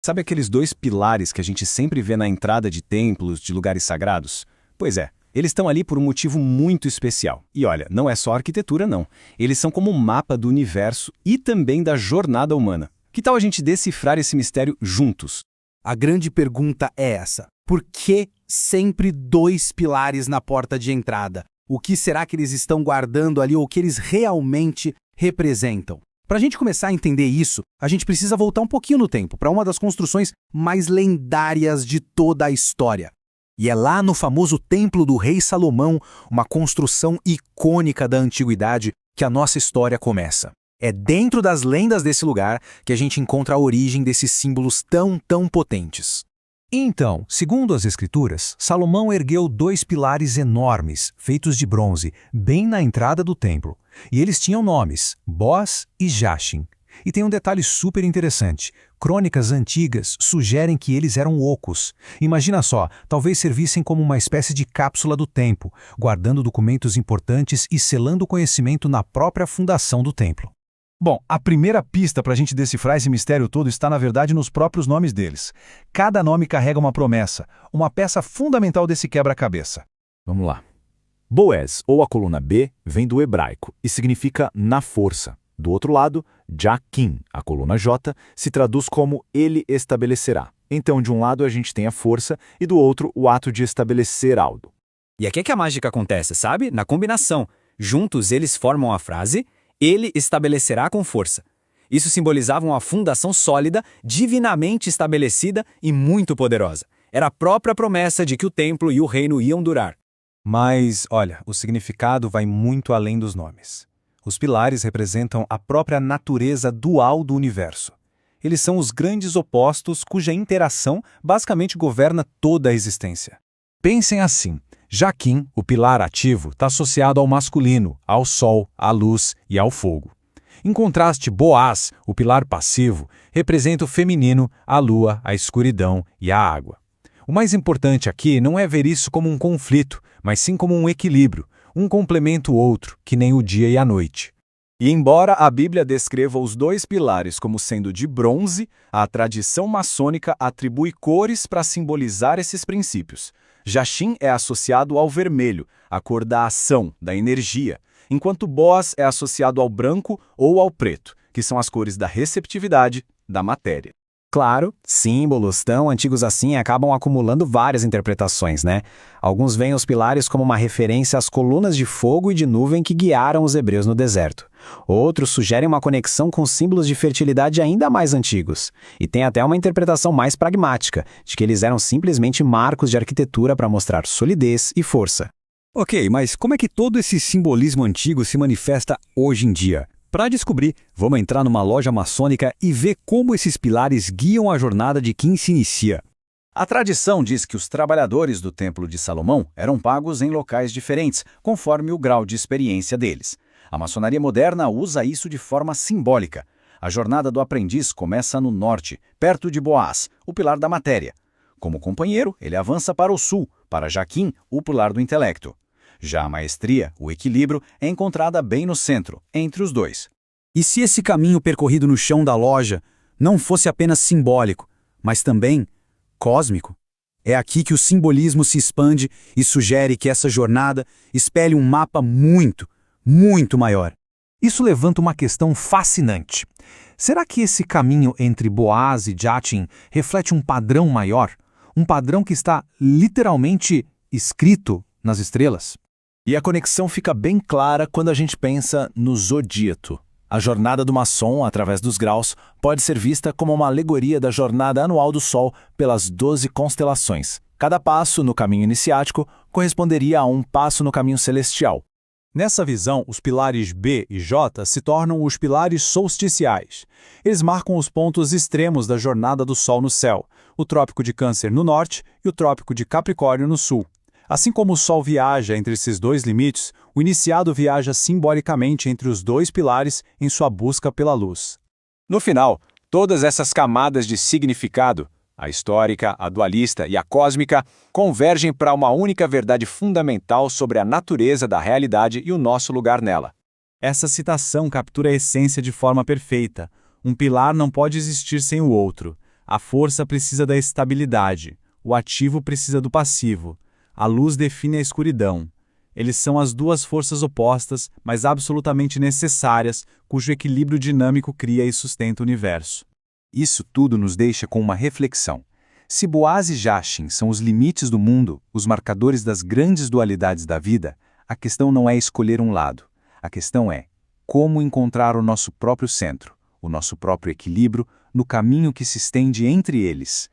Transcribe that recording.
Sabe aqueles dois pilares que a gente sempre vê na entrada de templos, de lugares sagrados? Pois é, eles estão ali por um motivo muito especial. E olha, não é só arquitetura não. Eles são como um mapa do universo e também da jornada humana. Que tal a gente decifrar esse mistério juntos? A grande pergunta é essa: por que sempre dois pilares na porta de entrada? O que será que eles estão guardando ali ou o que eles realmente representam? Para a gente começar a entender isso, a gente precisa voltar um pouquinho no tempo, para uma das construções mais lendárias de toda a história. E é lá no famoso Templo do Rei Salomão, uma construção icônica da antiguidade, que a nossa história começa. É dentro das lendas desse lugar que a gente encontra a origem desses símbolos tão potentes. Então, segundo as Escrituras, Salomão ergueu dois pilares enormes, feitos de bronze, bem na entrada do templo. E eles tinham nomes, Boaz e Jachin. E tem um detalhe super interessante. Crônicas antigas sugerem que eles eram ocos. Imagina só, talvez servissem como uma espécie de cápsula do tempo, guardando documentos importantes e selando o conhecimento na própria fundação do templo. Bom, a primeira pista para a gente decifrar esse mistério todo está, na verdade, nos próprios nomes deles. Cada nome carrega uma promessa, uma peça fundamental desse quebra-cabeça. Vamos lá. Boaz, ou a coluna B, vem do hebraico e significa na força. Do outro lado, Jachin, a coluna J, se traduz como ele estabelecerá. Então, de um lado a gente tem a força e do outro o ato de estabelecer algo. E aqui é que a mágica acontece, sabe? Na combinação. Juntos eles formam a frase: ele estabelecerá com força. Isso simbolizava uma fundação sólida, divinamente estabelecida e muito poderosa. Era a própria promessa de que o templo e o reino iam durar. Mas, olha, o significado vai muito além dos nomes. Os pilares representam a própria natureza dual do universo. Eles são os grandes opostos cuja interação basicamente governa toda a existência. Pensem assim. Jachin, o pilar ativo, está associado ao masculino, ao sol, à luz e ao fogo. Em contraste, Boaz, o pilar passivo, representa o feminino, a lua, a escuridão e a água. O mais importante aqui não é ver isso como um conflito, mas sim como um equilíbrio, um complementa o outro, que nem o dia e a noite. E embora a Bíblia descreva os dois pilares como sendo de bronze, a tradição maçônica atribui cores para simbolizar esses princípios. Jachin é associado ao vermelho, a cor da ação, da energia, enquanto Boaz é associado ao branco ou ao preto, que são as cores da receptividade, da matéria. Claro, símbolos tão antigos assim acabam acumulando várias interpretações, né? Alguns veem os pilares como uma referência às colunas de fogo e de nuvem que guiaram os hebreus no deserto. Outros sugerem uma conexão com símbolos de fertilidade ainda mais antigos. E tem até uma interpretação mais pragmática, de que eles eram simplesmente marcos de arquitetura para mostrar solidez e força. Ok, mas como é que todo esse simbolismo antigo se manifesta hoje em dia? Para descobrir, vamos entrar numa loja maçônica e ver como esses pilares guiam a jornada de quem se inicia. A tradição diz que os trabalhadores do Templo de Salomão eram pagos em locais diferentes, conforme o grau de experiência deles. A maçonaria moderna usa isso de forma simbólica. A jornada do aprendiz começa no norte, perto de Boaz, o pilar da matéria. Como companheiro, ele avança para o sul, para Jachin, o pilar do intelecto. Já a maestria, o equilíbrio, é encontrada bem no centro, entre os dois. E se esse caminho percorrido no chão da loja não fosse apenas simbólico, mas também cósmico? É aqui que o simbolismo se expande e sugere que essa jornada espelhe um mapa muito maior. Isso levanta uma questão fascinante. Será que esse caminho entre Boaz e Jachin reflete um padrão maior? Um padrão que está literalmente escrito nas estrelas? E a conexão fica bem clara quando a gente pensa no zodíaco. A jornada do maçom, através dos graus, pode ser vista como uma alegoria da jornada anual do Sol pelas 12 constelações. Cada passo no caminho iniciático corresponderia a um passo no caminho celestial. Nessa visão, os pilares B e J se tornam os pilares solsticiais. Eles marcam os pontos extremos da jornada do Sol no céu, o Trópico de Câncer no norte e o Trópico de Capricórnio no sul. Assim como o Sol viaja entre esses dois limites, o iniciado viaja simbolicamente entre os dois pilares em sua busca pela luz. No final, todas essas camadas de significado, a histórica, a dualista e a cósmica, convergem para uma única verdade fundamental sobre a natureza da realidade e o nosso lugar nela. Essa citação captura a essência de forma perfeita. Um pilar não pode existir sem o outro. A força precisa da estabilidade, o ativo precisa do passivo, a luz define a escuridão. Eles são as duas forças opostas, mas absolutamente necessárias, cujo equilíbrio dinâmico cria e sustenta o universo. Isso tudo nos deixa com uma reflexão. Se Boaz e Jachin são os limites do mundo, os marcadores das grandes dualidades da vida, a questão não é escolher um lado. A questão é como encontrar o nosso próprio centro, o nosso próprio equilíbrio, no caminho que se estende entre eles.